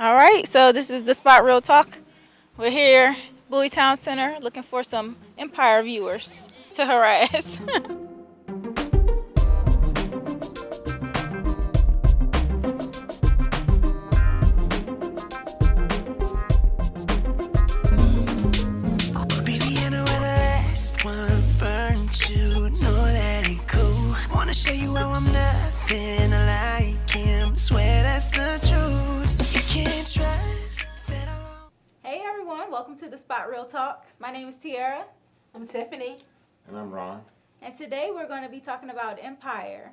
All right, so this is the Spot Real Talk. We're here, Bowie Town Center, looking for some Empire viewers to harass. Busy in the where the last one burnt you. Know that ain't cool. Wanna show you how I'm nothing like him. Swear that's the truth. So you can't trust that I'll. Hey everyone, welcome to the Spot Real Talk. My name is Tiara, I'm Tiffany. And I'm Ron. and today we're going to be talking about Empire.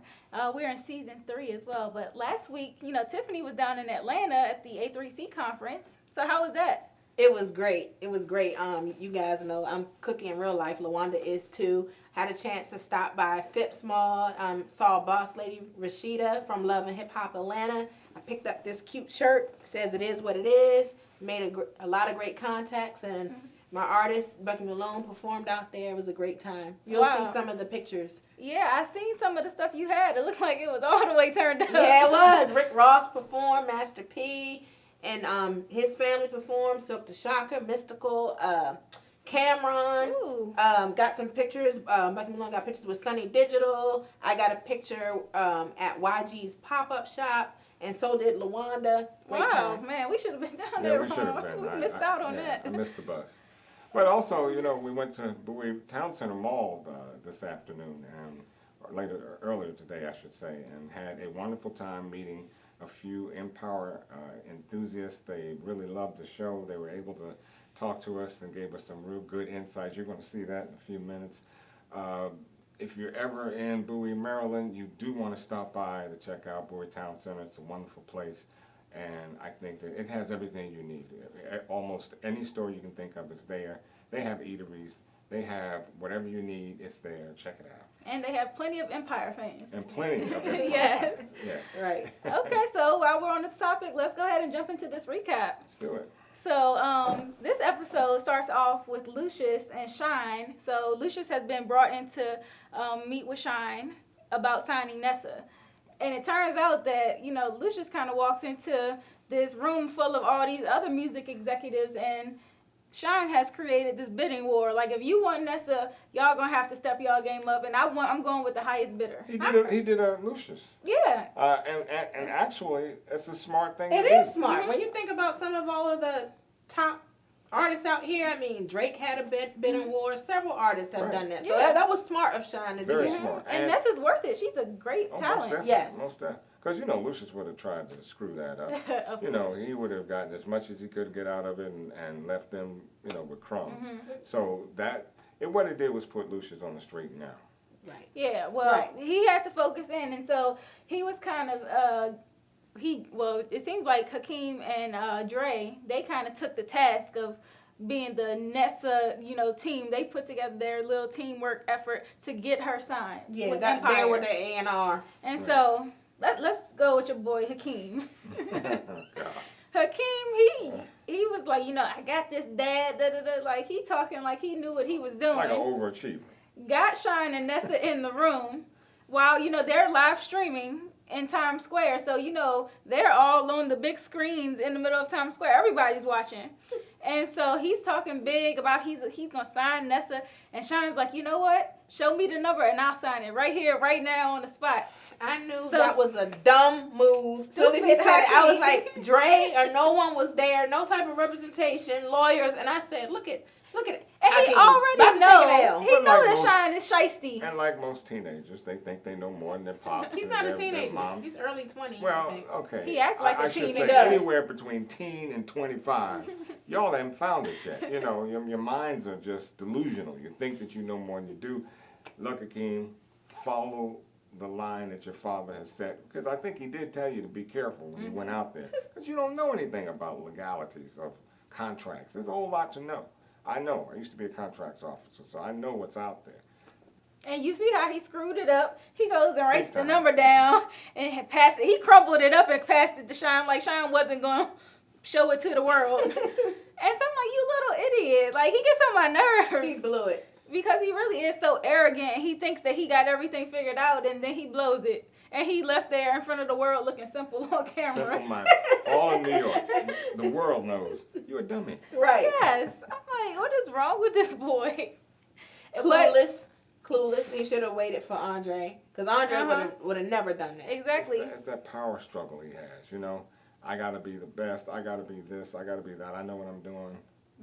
We're in season 3 as well, but last week, Tiffany was down in Atlanta at the A3C conference. So how was that? It was great. It was great. You guys know I'm cooking in real life. LaWanda is too. Had a chance to stop by Phipps Mall. Saw boss lady Rashida from Love and Hip Hop Atlanta. I picked up this cute shirt. Says it is what it is. Made a lot of great contacts, and my artist Bucky Malone performed out there. It was a great time. You'll Wow. see some of the pictures. Yeah, I seen some of the stuff you had. It looked like it was all the way turned up. Yeah, it was. Rick Ross performed, Master P, and his family performed. Silk the Shocker, Mystical, Cameron. Ooh. Got some pictures. Bucky Malone got pictures with Sunny Digital. I got a picture at YG's pop-up shop, and so did LaWanda. Great Wow, time. man, we should have been down Yeah, there. we should have been. We I missed out on yeah, that. I missed the bus. But also, we went to Bowie Town Center Mall this afternoon, and earlier today, I should say, and had a wonderful time meeting a few Empower enthusiasts. They really loved the show. They were able to talk to us and gave us some real good insights. You're going to see that in a few minutes. If you're ever in Bowie, Maryland, you do want to stop by to check out Bowie Town Center. It's a wonderful place, and I think that it has everything you need. Almost any store you can think of is there. They have eateries. They have whatever you need. It's there. Check it out. And they have plenty of Empire fans. And plenty of it. Yes. Yeah, Right. Okay, so while we're on the topic, let's go ahead and jump into this recap. let's do it. So this episode starts off with Lucius and Shine. So Lucius has been brought in to meet with Shine about signing Nessa. And it turns out that, Lucius kind of walks into this room full of all these other music executives, and Shine has created this bidding war. Like, if you want Nessa, y'all gonna have to step y'all game up, and I'm going with the highest bidder. He did a Lucius. Yeah. And actually, it's a smart thing It to do. is smart. When you think about some of all of the top artists out here, I mean, Drake had a bidding war. Several artists have Right. done that. So Yeah. that was smart of Shine to do. Very that. smart. And Nessa's worth it. She's a great Most talent. definitely, Yes. Most definitely. Because, Lucius would have tried to screw that up. Of He course. would have gotten as much as he could get out of it and left them, with crumbs. Mm-hmm. So what it did was put Lucius on the straight and narrow. Right. Yeah, well, Right. he had to focus in, and so he was kind of, it seems like Hakeem and Dre, they kind of took the task of being the Nessa, team. They put together their little teamwork effort to get her signed Yeah, with that Empire. there were the A&R. And so, let's go with your boy Hakeem. God. Hakeem, he was like, I got this dad, da-da-da. Like, he talking like he knew what he was doing. Like an overachiever. Got Shine and Nessa in the room while, they're live streaming in Times Square. So, they're all on the big screens in the middle of Times Square. Everybody's watching. And so he's talking big about he's going to sign Nessa. And Shine's like, you know what? Show me the number and I'll sign it right here, right now on the spot. I knew So that was a dumb move. As soon as he Stupid said it, I was Hakeem. like, Dre or no one was there, no type of representation, lawyers, and I said, look at it. And he Hakeem, about already to take an L. know. He But know like that most- Shine is shiesty. And like most teenagers, they think they know more than their pops. He's and not a their teenager. moms. He's early 20s. I Well, think. okay. He act like a I should teen, say he does. anywhere between teen and 25. Y'all haven't found it yet. Your minds are just delusional. You think that you know more than you do. Look, Akeem, follow the line that your father has set. Because I think he did tell you to be careful when you went out there. Because you don't know anything about legalities of contracts. There's a whole lot to know. I know. I used to be a contracts officer, so I know what's out there. And you see how he screwed it up. He goes and writes Big the time. number down and had passed it. He crumpled it up and passed it to Shine like Shine wasn't going to show it to the world. And so I'm like, you little idiot. Like, he gets on my nerves. He blew it. Because he really is so arrogant. He thinks that he got everything figured out, and then he blows it. And he left there in front of the world looking simple on camera. Simple mind. All in New York. the world knows. You're a dummy. Right. Yes. I'm like, what is wrong with this boy? But- Clueless. He should have waited for Andre, because Andre would have never done that. Exactly. It's that power struggle he has, you know. I gotta be the best. I gotta be this. I gotta be that. I know what I'm doing.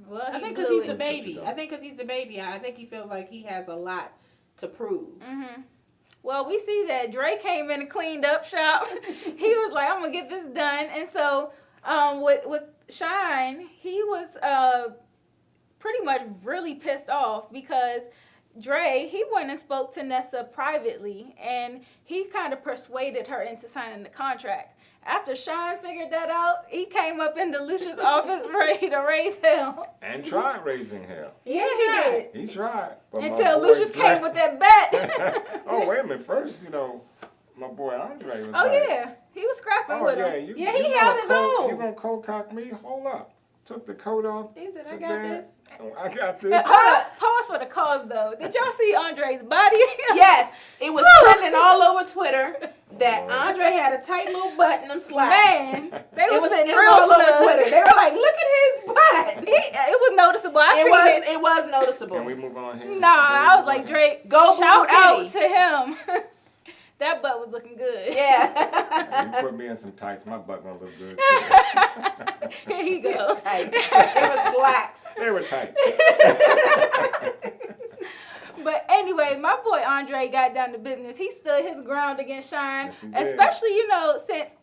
Well, I think because he's the baby. I think because he's the baby. I think he feels like he has a lot to prove. Mm-hmm. Well, we see that Dre came in and cleaned up shop. He was like, I'm going to get this done. And so with Shine, he was pretty much really pissed off because Dre, he went and spoke to Nessa privately, and he kind of persuaded her into signing the contract. After Shine figured that out, he came up into Lucia's office ready to raise hell. And tried raising hell. Yeah, he did. He tried. But Until Lucius came with that bat. Oh, wait a minute. First, you know, my boy Andre was Oh, like, yeah. He was scrapping oh, with yeah, him. you, Yeah, you he gonna held his cold- own. You gonna cold cock me? Hold up. Took the coat off. He said, I sit got there. this. Oh, I got this. Hold up. Pause for the cause, though. Did y'all see Andre's body? Yes, it was trending all over Twitter that Andre had a tight little butt in them slacks. Man, they It was was sitting all real over snug. Twitter. They were like, "Look at his butt." It was noticeable. I It seen was. it. It was noticeable. Can we move on here? Nah, I was like, Drake, Go shout Boo out Kitty. to him. That butt was looking good. Yeah. You put me in some tights, my butt gonna look good too. Here he goes. Tight. It was slacks. They were tight. But anyway, my boy Andre got down to business. He stood his ground against Shine, Yes, he did. especially, you know, since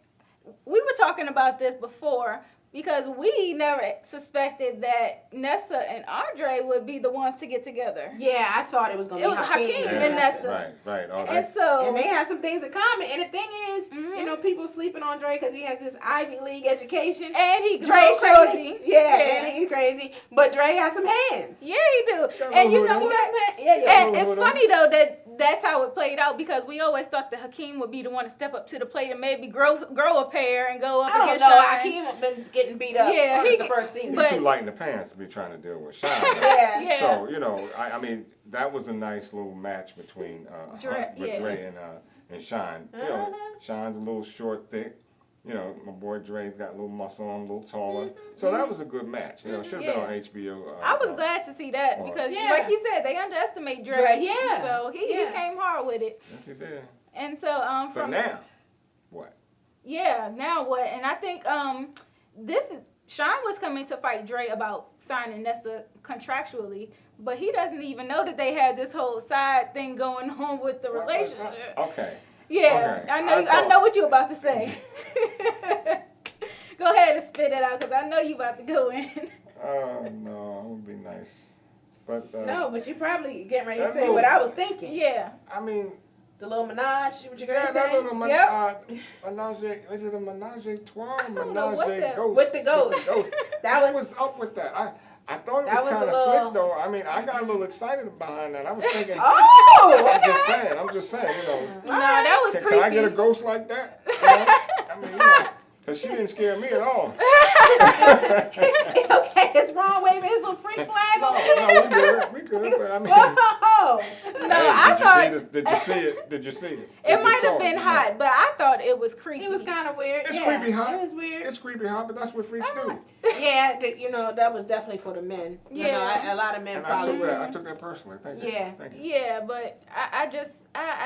we were talking about this before, because we never suspected that Nessa and Andre would be the ones to get together. Yeah, I thought it was gonna It be was Hakeem Hakeem and and Nessa. Right. All And that. so, And they have some things in common. And the thing is, Mhm. you know, people sleeping on Dre because he has this Ivy League education. and he Dre goes showed crazy. and he's crazy. But Dre got some hands. Yeah, he do. Got And a you little know hood what? Yeah, yeah. And it's funny though that that's how it played out, because we always thought that Hakeem would be the one to step up to the plate and maybe grow a pair and go up I don't against know. Shine. Hakeem have been getting beat up Yeah, since the first season. but- He's too light in the pants to be trying to deal with Shine. yeah. Yeah. So, you know, I mean, that was a nice little match between Dre- Hunt with yeah. Dre and Shine. You know, Mhm. Shine's a little short, thick. You know, my boy Dre's got a little muscle on, a little taller. So that was a good match. You know, should have been on HBO. I was glad to see that, because, Yeah. like you said, they underestimate Dre. Dre, yeah. So he Yeah. came hard with it. Yes, he did. And so But from now, what? yeah, now what? And I think Shine was coming to fight Dre about signing Nessa contractually, but he doesn't even know that they had this whole side thing going on with the relationship. Okay. Yeah, Okay. I know what you about to say. Go ahead and spit it out, because I know you about to go in. Oh, no, it would be nice. But, No, but you probably getting ready to That say little- what I was thinking. Yeah. I mean, The little menage, what you yeah, gonna that say? little Yep. menage, is it a menage a trois? I don't know what Menage that- ghost. With the ghost. That What was, was up with that? I thought it That was was kind a of little- slick though. I mean, I got a little excited behind that. I was thinking, oh, I'm just saying, you know, Nah, that was can, creepy. I get a ghost like that? You know? I mean, you know, because she didn't scare me at all. okay, it's wrong waving his little freak flag No, over there. we good, but I mean. Whoa! No, Hey, I thought did you see it? Did you see it? it If you might saw have been no. hot, but I thought it was creepy. It was kind of weird. It's yeah, creepy hot. It was weird. It's creepy hot, but that's what freaks do. Yeah, you know, that was definitely for the men. You know, Yeah. a lot of men And probably. I took that personally. Thank you. Yeah. Thank you. Yeah, but I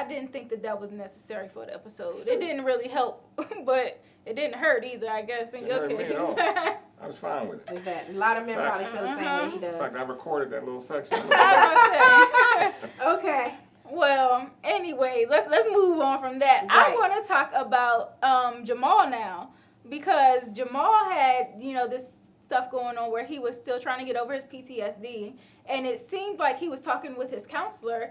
didn't think that was necessary for the episode. It didn't really help, but it didn't hurt either, I guess, in your Didn't hurt me case. at all. I was fine with it. With that. A lot of men Fact. probably feel the same way he In does. fact, I recorded that little section. I was gonna say. Okay. Well, anyway, let's move on from that. I Right. want to talk about Jamal now, because Jamal had, you know, this stuff going on where he was still trying to get over his PTSD, and it seemed like he was talking with his counselor,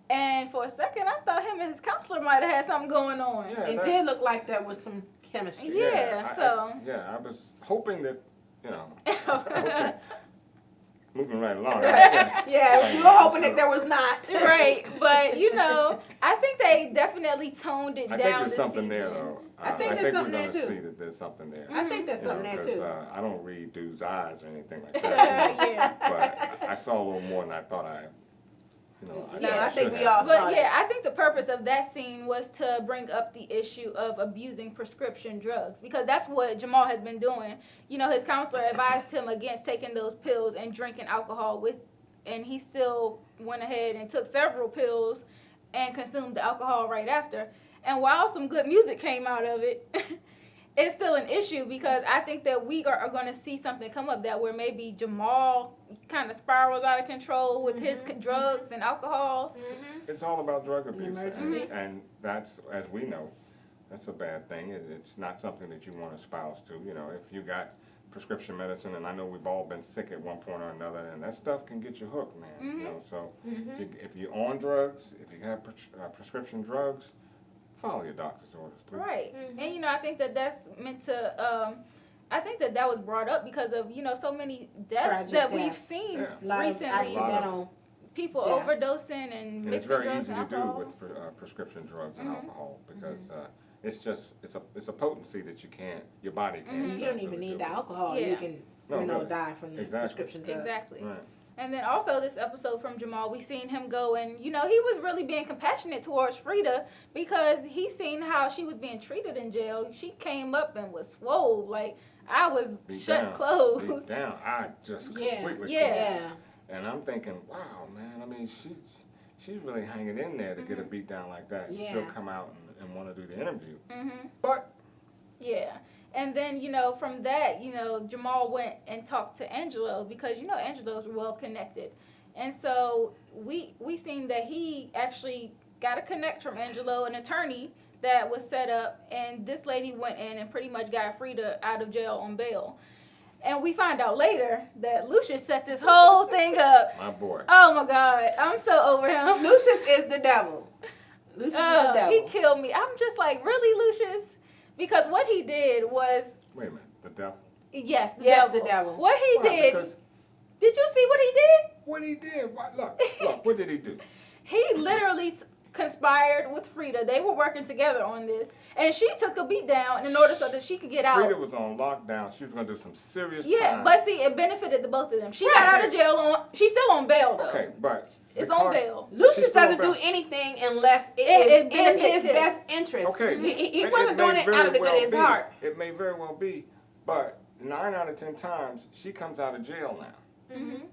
and for a second I thought him and his counselor might have had something going on. Yeah, It that- did look like there was some chemistry. Yeah, so. I was hoping that, you know. Okay. Moving right along. Yeah, you were hoping that there was not. Right, but you know, I think they definitely toned it I down. think there's this something season. there, though. I think there's something we're there, gonna too. see that there's something there. I think there's You know, something there 'cause, too. I don't read dudes' eyes or anything like that. Yeah. But I saw a little more than I thought I You know, No, I should think we have. all saw But it. yeah, I think the purpose of that scene was to bring up the issue of abusing prescription drugs, because that's what Jamal has been doing. You know, his counselor advised him against taking those pills and drinking alcohol and he still went ahead and took several pills and consumed the alcohol right after. And while some good music came out of it, it's still an issue, because I think that we are going to see something come up that where maybe Jamal kind of spirals out of control with his drugs and alcohols. It's all about drug abuse, Emergency. and that's, as we know, that's a bad thing. It's not something that you want to espouse to. You know, if you got prescription medicine, and I know we've all been sick at one point or another, and that stuff can get you hooked, man. You know, so if you're on drugs, if you have prescription drugs, follow your doctor's orders. Please. Right. And, you know, I think that that's meant to, I think that was brought up because of, you know, so many deaths Tragic that we've deaths. seen Yeah. A lot recently. of accidental. People deaths. overdosing and And it's mixing very drugs easy and to do alcohol. with prescription drugs and alcohol, because it's a potency that your body can't. You don't even need the alcohol. Yeah. You can, No, really. die from the Exactly. prescription drugs. Exactly. Right. And then also this episode from Jamal, we seen him go and, you know, he was really being compassionate towards Freda, because he seen how she was being treated in jail. She came up and was swole. Like, I was Beat shut down. closed. Beat down. I just Yeah. completely. Yeah. collapsed. Yeah. And I'm thinking, wow, man. I mean, she's really hanging in there to get a beat down like that, and still Yeah. come out and want to do the interview. Mm-hmm. But Yeah. And then, you know, from that, you know, Jamal went and talked to Angelo, because, you know, Angelo's well connected. And so we seen that he actually got a connect from Angelo, an attorney that was set up, and this lady went in and pretty much got Freda out of jail on bail. And we find out later that Lucius set this whole thing up. my boy. Oh my God, I'm so over him. Lucius is the devil. Lucius is the devil. He killed me. I'm just like, really, Lucius? Because what he did was, Wait a minute. The devil. yes, the Yes, devil. the devil. What he Why? did, Because did you see what he did? what he did. Look. What did he do? He literally conspired with Freda. They were working together on this, and she took a beat down in order so that she could get out. Freda was on lockdown. She was going to do some serious Yeah, time. but see, it benefited the both of them. She got Right. out of jail she's still on bail though. Okay, but It's on because- bail. Lucius She's still doesn't do about- anything unless it It is in benefits his him. best interest. Okay. He It wasn't may doing it very out of the good well of his be. heart. It may very well be, but 9 out of 10 times she comes out of jail now. Mm-hmm.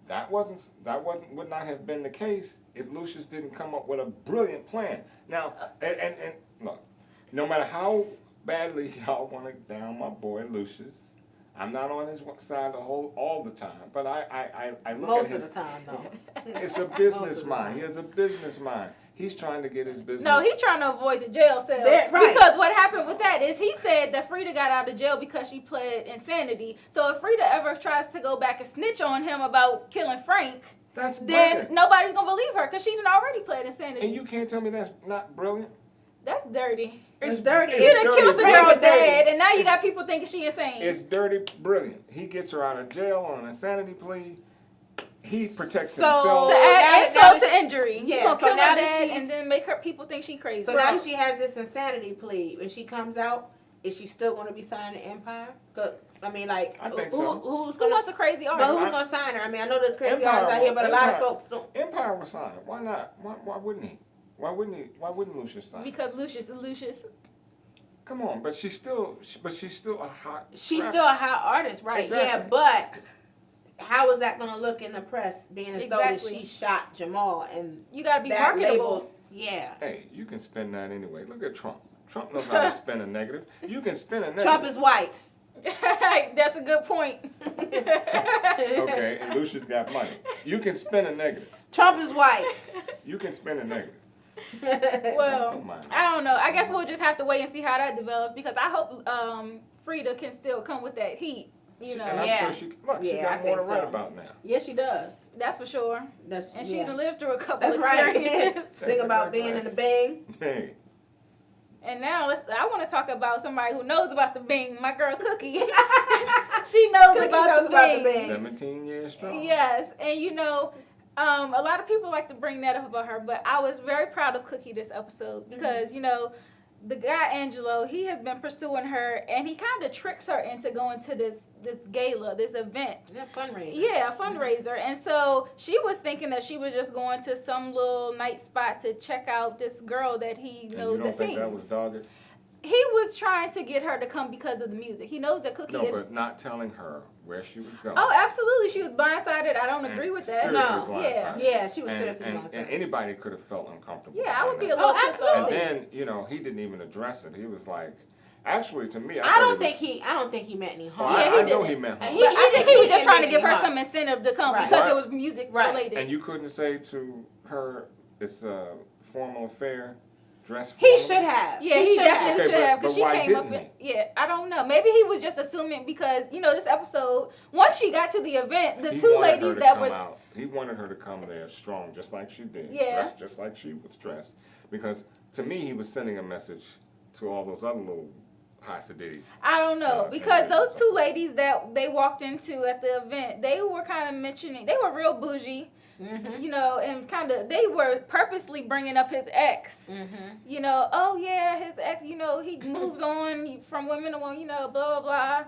That would not have been the case if Lucius didn't come up with a brilliant plan. Now, and look, no matter how badly y'all want to down my boy Lucius, I'm not on his side all the time, but I look Most at his. of the time, though. It's a Most business of the mind. time. He has a business mind. He's trying to get his business. No, he's trying to avoid the jail cell. Right. Because what happened with that is he said that Freda got out of jail because she pled insanity. So if Freda ever tries to go back and snitch on him about killing Frank, That's then brilliant. nobody's gonna believe her because she done already pled insanity. And you can't tell me that's not brilliant. That's dirty. It's dirty. You done dirty killed the brilliant. girl's dad, and now you got people thinking she insane. It's dirty brilliant. He gets her out of jail on an insanity plea. He protects So- himself. to now add that insult to she's- injury. yeah, You gonna so kill now her that dad she's- and then make her people think she crazy. So now that she has this insanity plea, when she comes out, is she still going to be signing the Empire? 'Cause, I mean, like, I think who, so. who's Who going wants a crazy but who's artist? going to sign her? I mean, I know there's crazy Empire artists out here, but a lot of Empire. folks don't. Empire will sign it. Why not? Why wouldn't he? Why wouldn't Lucius sign it? Because Lucius is Lucius. Come on, but she's still a hot. She's rapper. still a hot artist, right? Exactly. Yeah, but how is that going to look in the press, being as though that Exactly. she shot Jamal and You gotta be that marketable. label? Yeah. Hey, you can spin that anyway. Look at Trump. Trump knows how to spin a negative. You can spin a negative. Trump is white. That's a good point. Okay, and Lucius got money. You can spin a negative. Trump is white. You can spin a negative. Well, Don't mind. I don't know. I guess we'll just have to wait and see how that develops, because I hope Freda can still come with that heat. You know, And I'm Yeah. sure she Yeah, got I more to think write so. about now. Yes, she does. that's for sure. That's And she yeah. done lived through a couple That's right. experiences. Sing about being in the Bing. Hey, And now I want to talk about somebody who knows about the Bing. My girl Cookie. She knows Cookie about knows the about the Bing. Bing. 17 years strong. Yes, and you know, a lot of people like to bring that up about her, but I was very proud of Cookie this episode because you know, the guy Angelo, he has been pursuing her, and he kind of tricks her into going to this gala, this event. Yeah, fundraiser. Yeah, a fundraiser. And so she was thinking that she was just going to some little night spot to check out this girl that he knows you don't that think sings. that was dogged? He was trying to get her to come because of the music. He knows that Cookie No, is. but not telling her where she was going. Oh, absolutely. She was blindsided. I don't agree with that. Seriously No. blindsided. Yeah, she was And, seriously and, blindsided. and anybody could have felt uncomfortable. Yeah, I would be a behind little Oh, pissed that. off. And absolutely. then, he didn't even address it. He was like, actually, to me, I don't think he meant any harm. Yeah, I know didn't. he meant harm. He- But I think he was just didn't trying to make give her any some incentive to come Right. because Right. it was music Right. related. And you couldn't say to her, it's a formal affair, dress He formal? should have. Yeah, he definitely Okay, should have but because she why came up. didn't And, yeah, I don't know. Maybe he was just assuming because this episode. Once she got to the event, the He two wanted her ladies to that come were out. He wanted her to come there strong, just like she did. Yeah. Dressed just like she was dressed. Because to me, he was sending a message to all those other little Hasidic. I don't know Yeah, because and- those two ladies that they walked into at the event, they were kind of mentioning they were real bougie, Mm-hmm. and kind of they were purposely bringing up his ex. Mm-hmm. Oh yeah, his ex. He moves on from women to women. Blah blah blah.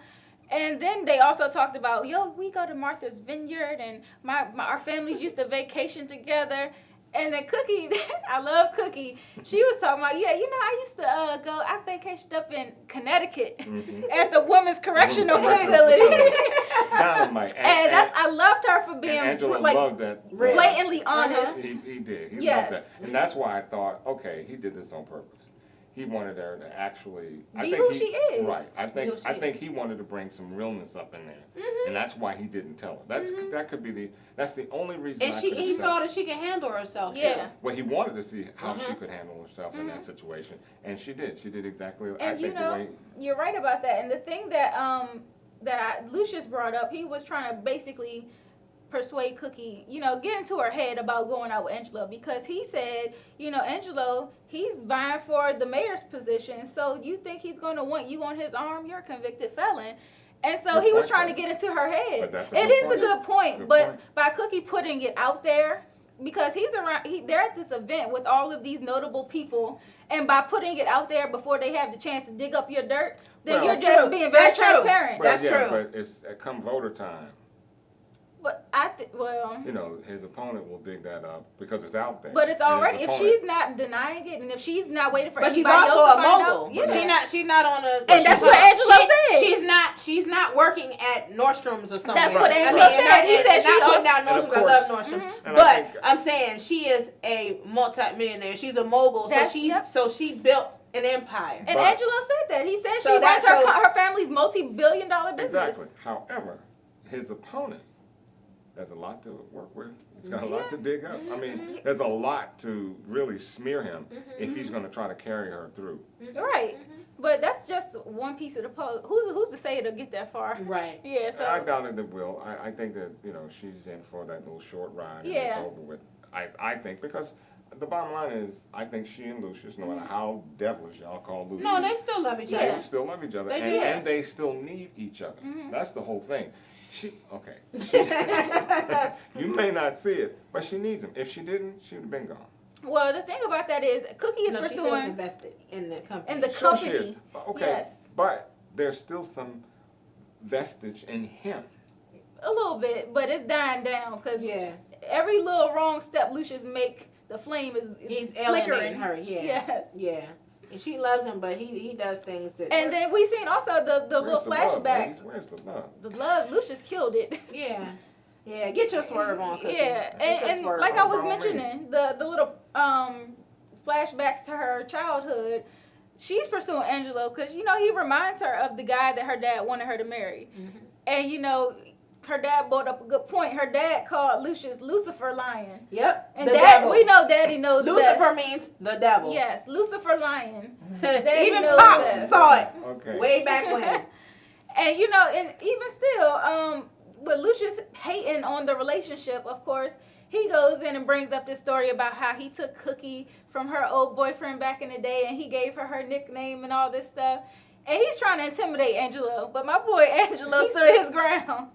And then they also talked about, we go to Martha's Vineyard, and our families used to vacation together. And then Cookie, I love Cookie. She was talking about, I used to I vacationed up in Connecticut at the Women's Correctional Facility. Dynamite. And I loved her for being and Angelo like loved that. blatantly honest. He did. He Yes. loved that. And that's why I thought, okay, he did this on purpose. He wanted her to actually Be who she is. Right. I Be who think she I is. think he wanted to bring some realness up in there. Mm-hmm. And that's why he didn't tell her. That could be that's the only reason And I he could saw that she can handle herself. Yeah. Too. Well, he wanted to see how Uh-huh. she could handle herself in that situation, and she did. She did exactly. I And think the way. you're right about that. And the thing that Lucius brought up, he was trying to basically persuade Cookie, get into her head about going out with Angelo because he said, Angelo, he's vying for the mayor's position. So you think he's going to want you on his arm? You're a convicted felon. And so Good he was point, trying to though. get into her head. But that's a It good is point. a good point, Good but point. by Cookie putting it out there, because he's around, they're at this event with all of these notable people, and by putting it out there before they have the chance to dig up your dirt, then Well, you're That's just true. being very That's true. transparent. Well, That's yeah, true. but it's come voter time. But His opponent will dig that up because it's out there. but it's And his already, if opponent- she's not denying it, and if she's not waiting for But she's anybody also else to a find mogul. out, yeah. She's not on a. And that's what Angelo said. She's not working at Nordstrom's or something. That's what Right. Angelo said. He said she not also. putting down And of Nordstrom's. I love course- Nordstrom's. And I But think- I'm saying she is a multi-millionaire. She's a mogul. That's- So yep. she built an empire. And But- Angelo said that. He said So she runs that's her family's multi-billion-dollar business. Exactly. However, his opponent has a lot to work with. He's got a lot to dig up. I mean, there's a lot to really smear him if he's going to try to carry her through. Right. But that's just one piece of the puzzle. Who's to say it'll get that far? Right. Yeah, so. I doubt it will. I think that she's in for that little short ride and Yeah. it's over with. I think because the bottom line is I think she and Lucius, no matter how devilish y'all call Lucius, No, they still love each Yeah. other. they still love each other They and, do. and they still need each other. Mm-hmm. That's the whole thing. You may not see it, but she needs him. If she didn't, she would have been gone. Well, the thing about that is, Cookie is No, she feels pursuing invested in the company. in the Sure company. she is. Okay, Yes. but there's still some vestige in him. A little bit, but it's dying down because Yeah. every little wrong step Lucius make, the flame is He's flickering. alienating her. Yeah. Yes. Yeah. And she loves him, but he does things that. And then we seen also the little Where's the love, flashbacks. ladies? Where's the love? The love, Lucius killed it. Yeah. Yeah. Get your swerve on, Cookie. Yeah, Get your and swerve like on. I was by all mentioning, the little flashbacks to her childhood. She's pursuing Angelo because he reminds her of the guy that her dad wanted her to marry, and her dad brought up a good point. Her dad called Lucius Lucifer Lion, Yep. and the Dad, devil. we know Daddy knows Lucifer best. means the devil. Yes, Lucifer Lion. Daddy Even knows Pops best. saw it Okay. way back when. And and even still, with Lucius hating on the relationship, of course, he goes in and brings up this story about how he took Cookie from her old boyfriend back in the day, and he gave her nickname and all this stuff. And he's trying to intimidate Angelo, but my boy Angelo stood his ground.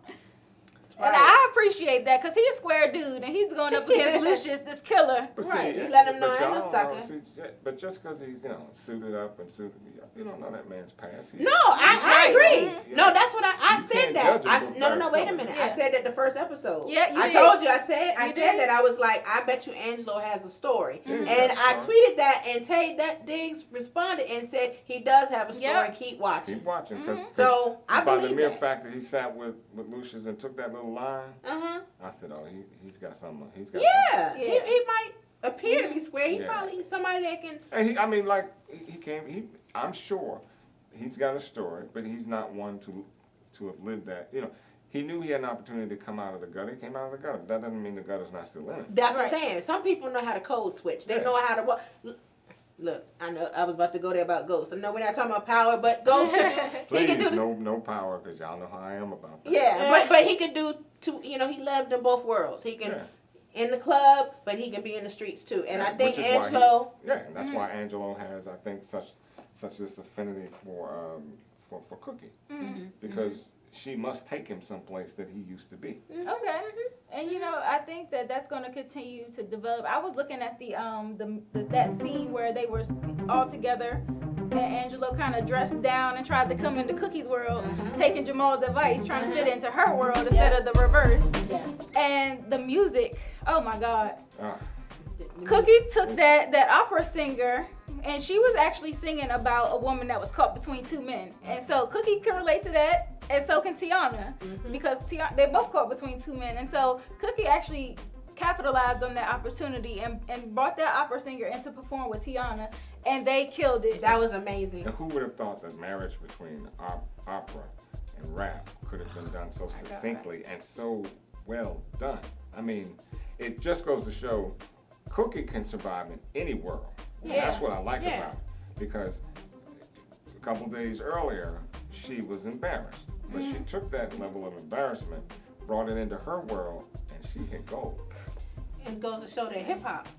Right. And I appreciate that because he's a square dude and he's going up against Lucius, this killer. But Right, see, you let him know but I ain't no y'all sucker. know, see, but just because he's, suited up and suited, you don't know that man's past. No, I agree. Mhm. No, that's what I You said can't that. judge a book by No, its wait a cover. minute. Yeah. I said that the first episode. Yeah, you I did. told you. I said did. that. I was like, I bet you Angelo has a story. Yeah, he And got a I story. tweeted that, and Tay Diggs responded and said he does have a story. Yep. Keep watching. Keep watching, because So I by the believe mere that. fact that he sat with Lucius and took that little line, I said, oh, he's got something. He's got Yeah, Yeah. He might appear to be square. He Yeah. probably somebody that can. something. And he came. I'm sure he's got a story, but he's not one to have lived that. He knew he had an opportunity to come out of the gutter. He came out of the gutter. That doesn't mean the gutter's not still in him. That's what Right. I'm saying. Some people know how to code switch. They Yeah. know how to. Look, I know I was about to go there about ghosts. I know we're not talking about power, but ghosts. Please, he can do. no power, because y'all know how I am about that. Yeah, but he could do two. He lived in both worlds. He can Yeah. in the club, but he can be in the streets too. And Yeah, I think which is why Angelo. and that's why Angelo has, I think, such this affinity for Cookie, because she must take him someplace that he used to be. Okay. And I think that's going to continue to develop. I was looking at that scene where they were all together and Angelo kind of dressed down and tried to come into Cookie's world, taking Jamal's advice, trying to fit into her world instead of the reverse. Yes. And the music, oh my God. Ah, Cookie took that opera singer, and she was actually singing about a woman that was caught between two men. And so Cookie can relate to that, and so can Tiana, because they both caught between two men. And so Cookie actually capitalized on that opportunity and brought that opera singer in to perform with Tiana, and they killed it. That was amazing. and who would have thought that marriage between opera and rap could have been done so succinctly and so well done? I mean, it just goes to show Cookie can survive in any world. And that's what I like about it, because a couple days earlier, she was embarrassed. But she took that level of embarrassment, brought it into her world, and she hit gold. And goes to show that hip hop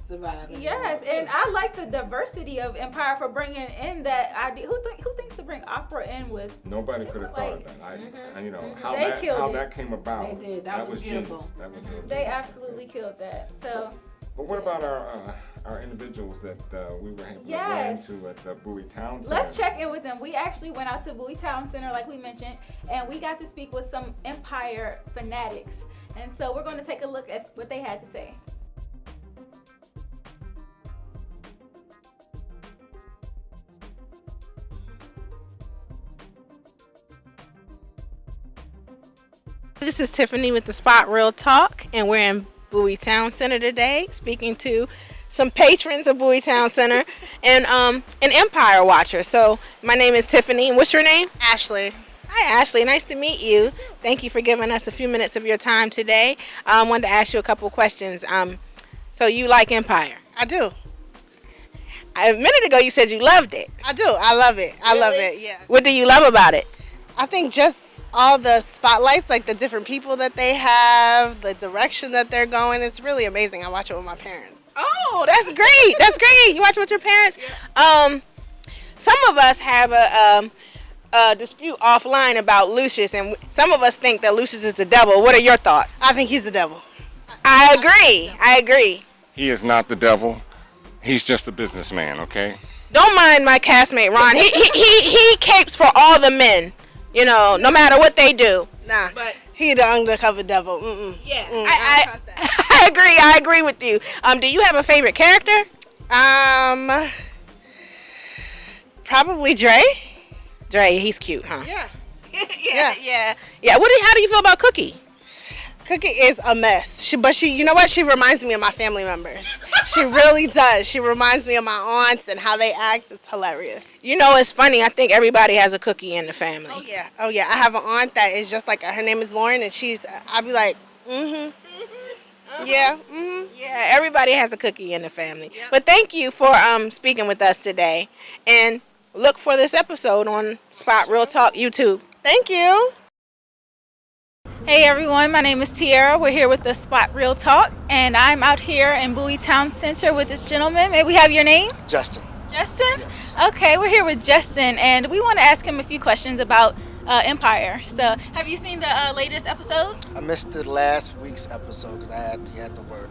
surviving. Yes, and I like the diversity of Empire for bringing in that idea. Who thinks to bring opera in with? Nobody could have thought of Like, that. And how They killed how it. that came about. They did. That was genius. beautiful. That was really They genius. absolutely killed that. So But what about our individuals that we were able to run Yes. into at the Bowie Town Center? let's check in with them. We actually went out to Bowie Town Center, like we mentioned, and we got to speak with some Empire fanatics. And so we're going to take a look at what they had to say. This is Tiffany with the Spot Real Talk, and we're in Bowie Town Center today, speaking to some patrons of Bowie Town Center and an Empire watcher. So my name is Tiffany, and what's your name? Ashley. Hi, Ashley. Nice to meet you. Thank you for giving us a few minutes of your time today. I wanted to ask you a couple questions. So you like Empire? I do. A minute ago, you said you loved it. I do. I love it. I love Really? it. Yeah. What do you love about it? I think just all the spotlights, like the different people that they have, the direction that they're going, it's really amazing. I watch it with my parents. Oh, that's great. That's great. You watch it with your parents? Some of us have a dispute offline about Lucius, and some of us think that Lucius is the devil. What are your thoughts? I think he's the devil. I agree. He is not the devil. He's just a businessman, okay? Don't mind my castmate Ron. He capes for all the men. No matter what they do. Nah, But he the undercover devil. yeah, I don't trust that. I agree with you. Do you have a favorite character? Probably Dre. Dre, he's cute, huh? Yeah. Yeah. How do you feel about Cookie? Cookie is a mess. But she, you know what? She reminds me of my family members. She really does. She reminds me of my aunts and how they act. It's hilarious. It's funny. I think everybody has a Cookie in the family. Oh yeah. I have an aunt that is just like her name is Lauren, and I'll be like, yeah, Yeah, everybody has a Cookie in the family. Yep. But thank you for speaking with us today. And look for this episode on Spot Real Talk YouTube. Thank you. Hey everyone, my name is Tiara. We're here with the Spot Real Talk, and I'm out here in Bowie Town Center with this gentleman. May we have your name? Justin. Justin? Yes. Okay, we're here with Justin, and we want to ask him a few questions about Empire. So, have you seen the latest episode? I missed the last week's episode because I had to work.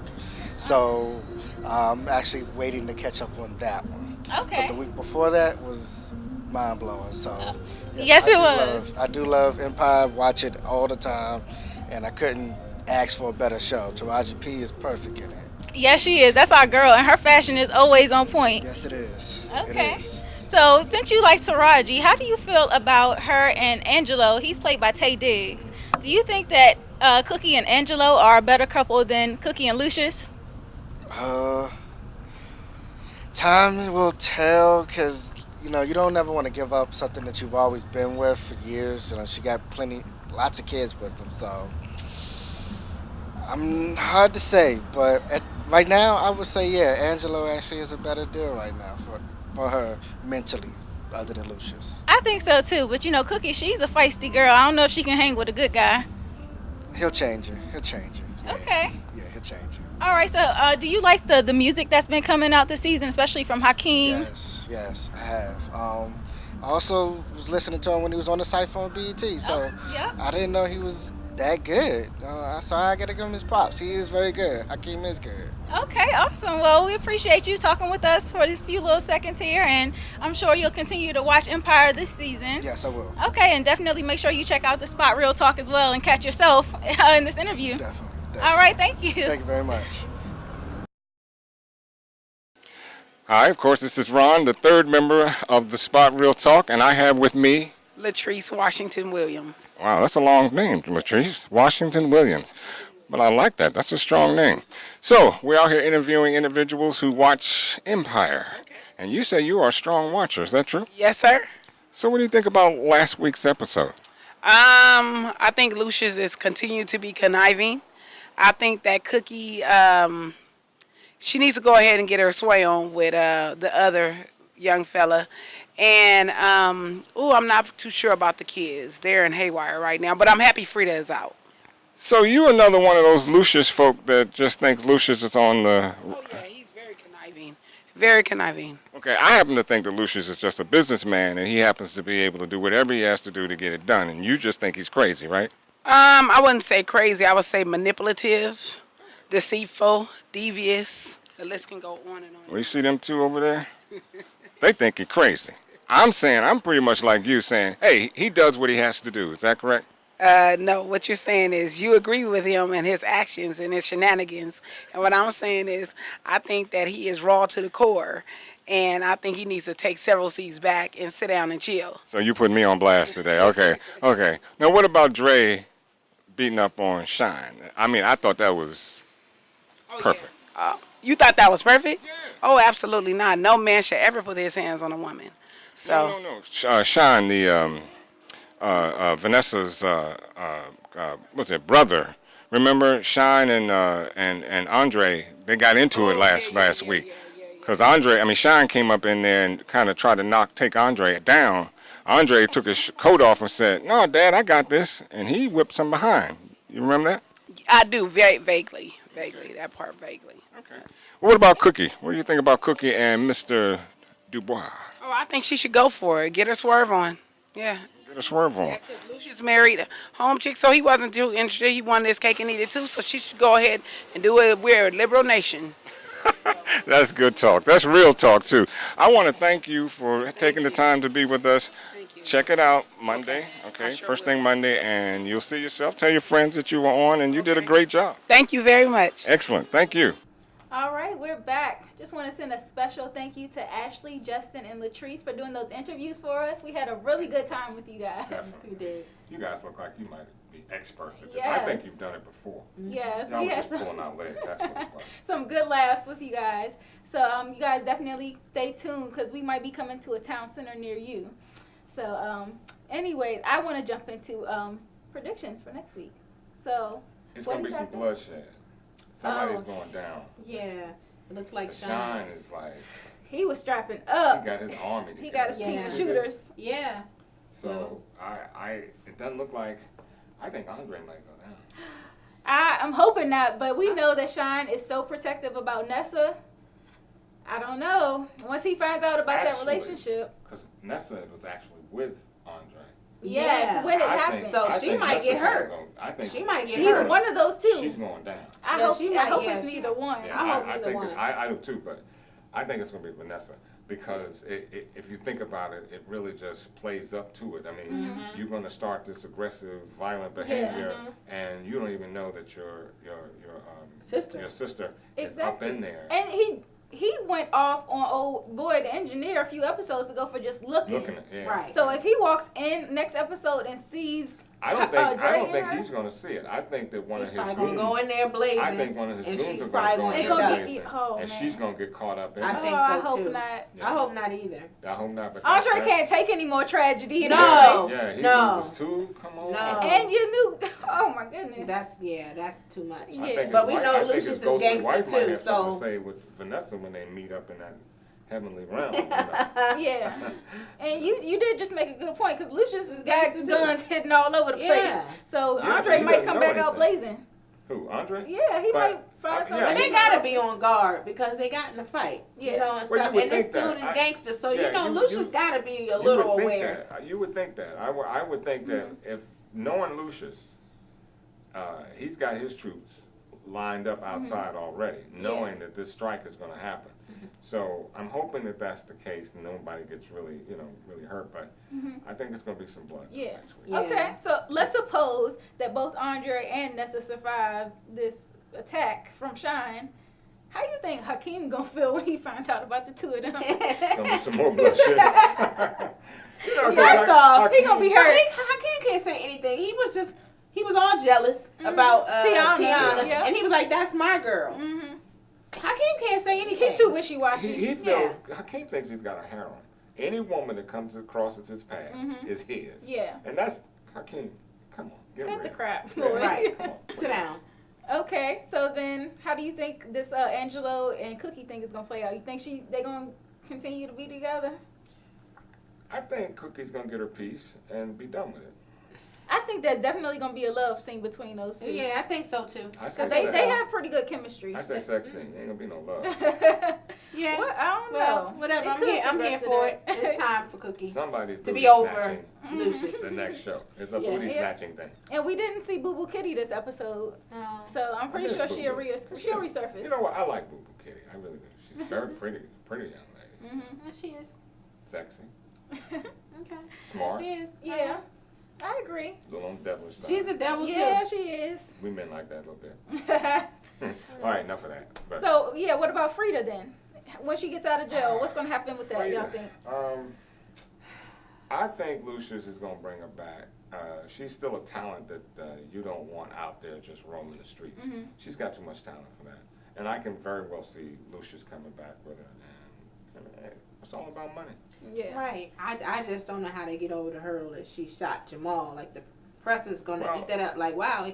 So I'm actually waiting to catch up on that one. Okay. But the week before that was mind blowing. So Yes, it was. I do love Empire. Watch it all the time, and I couldn't ask for a better show. Taraji P is perfect in it. Yes, she is. That's our girl, and her fashion is always on point. Yes, it is. Okay. It is. So, since you like Taraji, how do you feel about her and Angelo? He's played by Taye Diggs. Do you think that Cookie and Angelo are a better couple than Cookie and Lucius? Time will tell, because you don't ever want to give up something that you've always been with for years. She got lots of kids with them, so I'm hard to say. But right now, I would say Angelo actually is a better deal right now for her mentally, other than Lucius. I think so too, but Cookie, she's a feisty girl. I don't know if she can hang with a good guy. He'll change her. Yeah. Okay. Yeah, he'll change her. All right, so do you like the music that's been coming out this season, especially from Hakeem? Yes, I have. I also was listening to him when he was on the site on BET, so yeah. I didn't know he was that good. So I gotta give him his props. He is very good. Hakeem is good. Okay, awesome. Well, we appreciate you talking with us for these few little seconds here, and I'm sure you'll continue to watch Empire this season. Yes, I will. Okay, and definitely make sure you check out the Spot Real Talk as well and catch yourself in this interview. Definitely. All right, thank you. Thank you very much. Hi, of course, this is Ron, the third member of the Spot Real Talk, and I have with me... Latrice Washington Williams. Wow, that's a long name, Latrice Washington Williams. But I like that. That's a strong name. So, we're out here interviewing individuals who watch Empire. Okay. And you say you are a strong watcher. Is that true? Yes, sir. So, what do you think about last week's episode? I think Lucius is continuing to be conniving. I think that Cookie, she needs to go ahead and get her sway on with the other young fella. And, I'm not too sure about the kids. They're in haywire right now, but I'm happy Freda is out. So you another one of those Lucius folk that just think Lucius is on the... Oh, yeah, he's very conniving. Very conniving. Okay, I happen to think that Lucius is just a businessman, and he happens to be able to do whatever he has to do to get it done, and you just think he's crazy, right? I wouldn't say crazy. I would say manipulative, deceitful, devious. The list can go on and on. Well, you see them two over there? They think you're crazy. I'm saying, I'm pretty much like you saying, hey, he does what he has to do. Is that correct? No, what you're saying is you agree with him and his actions and his shenanigans. And what I'm saying is I think that he is raw to the core. And I think he needs to take several seats back and sit down and chill. So you put me on blast today. Okay. Now, what about Dre beating up on Shine? I mean, I thought that was perfect. Yeah. You thought that was perfect? Yeah. Oh, absolutely not. No man should ever put his hands on a woman. So No. Shine, the Vanessa's what's it, brother. Remember Shine and Andre? They got into it last week. Because Shine came up in there and kind of tried to take Andre down. Andre took his coat off and said, "No, Dad, I got this," and he whipped some behind. You remember that? I do, very vaguely, that part vaguely. Okay. Well, what about Cookie? What do you think about Cookie and Mr. Dubois? Oh, I think she should go for it. Get her swerve on. Yeah. Get a swerve on. Yeah, because Lucius married a home chick, so he wasn't too interested. He wanted his cake and eat it too, so she should go ahead and do it. We're a liberal nation. That's good talk. That's real talk, too. I want to thank you for taking the time to be with us. Thank you. Check it out Monday, okay? Sure First will. thing Monday, and you'll see yourself. Tell your friends that you were on, and you did a great job. Thank you very much. Excellent. Thank you. All right, we're back. Just want to send a special thank you to Ashley, Justin, and Latrice for doing those interviews for us. We had a really good time with you guys. Definitely. We did. You guys look like you might be experts at this. Yes. I think you've done it before. Yes, Y'all we were had just pulling out legs. That's what it was. some good laughs with you guys. So you guys definitely stay tuned because we might be coming to a town center near you. So anyway, I want to jump into predictions for next week. So It's what going to do be you some guys think? bloodshed. Somebody's Oh. going down. Yeah. It looks like Shine. Shine is like, He was strapping he up. got his army He together. got his team Yeah. of shooters. Yeah. So it doesn't look like, I think Andre might go down. I'm hoping not, but we know that Shine is so protective about Nessa. I don't know. Once he finds out about that Actually, relationship. Because Nessa was actually with Andre. Yes, when it I happens. think- So I she think might Nessa get hurt. gonna go. I think She might get Either hurt. one of those two. She's going down. I Yeah, hope. she I might- hope yeah, it's she- neither one. I hope neither think one. I do too, but I think it's going to be Vanessa because if you think about it, it really just plays up to it. I mean, Mm-hmm. you're going to start this aggressive, violent behavior, and you don't even know that your Sister. your sister Exactly. is up in there And he went off on old boy the engineer a few episodes ago for just looking. looking at. Yeah. Right. So if he walks in next episode and sees, I don't think Dre in think her, he's going to see it. I think that one He's of his probably goons. gonna go in there blazing. I think one of his and goons she's are probably going gonna to They go gonna in get- blazing, oh, and man. she's going to get caught up in I it. think I so, hope too. not. Yeah. I hope not either. I hope not. But Andre that's- can't take any more tragedy. you know? No. Yeah, he No. loses two. Come on. No. And you knew, oh my goodness. that's too much. Yeah. I think But his we wife- know I think Lucius his is ghostly gangster, wife might too, have something so- to say with Vanessa when they meet up in that heavenly realm. Yeah, and you did just make a good point because Lucius has got Gangster too. guns hidden all over the place. Yeah. So Yeah, but Andre he might doesn't come know back out anything. blazing. Who, Andre? Yeah, he But- might find yeah, something. But they he- gotta be on guard because they got in a fight, Yeah. you know, and Well, you stuff. would And this think that. dude is I- gangster, so yeah, you know, you- Lucius you- gotta be a You little would think aware. that. You would think that. I would think that if knowing Lucius, he's got his troops lined up outside already, knowing that this strike is going to happen. So I'm hoping that that's the case and nobody gets really, really hurt. But I think it's going to be some blood Yeah. next week. Yeah. Okay, so let's suppose that both Andre and Nessa survive this attack from Shine. How you think Hakeem gonna feel when he finds out about the two of them? It's going to be some more bloodshed. First off, he gonna be hurt. Hakeem can't say anything. He was all jealous about Tiana, Tiana, yeah. and he was like, "That's my girl." Mm-hmm. Hakeem can't say anything. He too wishy-washy. He feels, Hakeem thinks he's got a harem. Any woman that comes across his path is his. Yeah. And that's, Hakeem, come on, get Cut the real. crap, Yeah, boy. Right. Come on. Sit down. Okay, so then how do you think this Angelo and Cookie thing is gonna play out? You think they gonna continue to be together? I think Cookie's gonna get her piece and be done with it. I think there's definitely gonna be a love scene between those two. Yeah, I think so too. I say They sex. have pretty good chemistry. I say sex scene. Ain't gonna be no love. Yeah. What? I don't Well, know. whatever. It I'm could here. I'm here progress to for that. it. It's time for Cookie Somebody's to booty be over snatching Lucius. the next show. It's a Yeah. booty Yeah. snatching thing. And we didn't see Boo Boo Kitty this episode, Oh. so I'm pretty miss sure Boo she'll, Boo. she'll resurface. You know what? I like Boo Boo Kitty. I really do. She's very pretty young lady. Mm-hmm. Yeah, she is. Sexy, Okay. smart, She is. Yeah, I agree. a little on the devilish side. She's a devil Yeah, too. she is. We men like that a little bit. All right, enough of that. But So yeah, what about Freda then? When she gets out of jail, what's gonna happen with that? Y'all Freda, think? I think Lucius is going to bring her back. She's still a talent that you don't want out there just roaming the streets. She's got too much talent for that. And I can very well see Lucius coming back with her. And it's all about money. Yeah. Right. I just don't know how they get over the hurdle that she shot Jamal. Like the press is gonna Well- eat that up. Like, wow,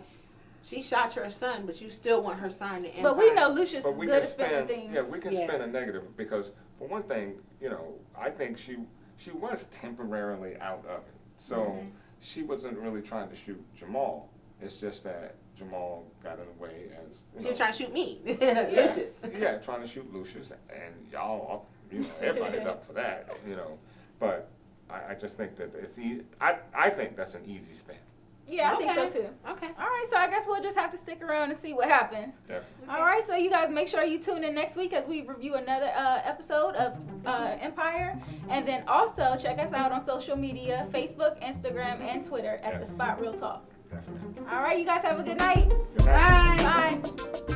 she shot your son, but you still want her son to. But we know Lucius But is we good can at spending spend, things. yeah, we can Yeah. spend a negative because for one thing, I think she was temporarily out of it. So she wasn't really trying to shoot Jamal. It's just that Jamal got in the way as She was trying to shoot me, Lucius. Yeah, trying to shoot Lucius, and y'all, everybody's up for that, But I just think that it's easy. I think that's an easy spin. Yeah, I think so Okay. too. Okay. All right, so I guess we'll just have to stick around and see what happens. Definitely. All right, so you guys make sure you tune in next week as we review another episode of Empire. And then also check us out on social media, Facebook, Instagram, and Twitter at The Yes. Spot Real Talk. Definitely. All right, you guys have a good night. Good night. Bye. Bye.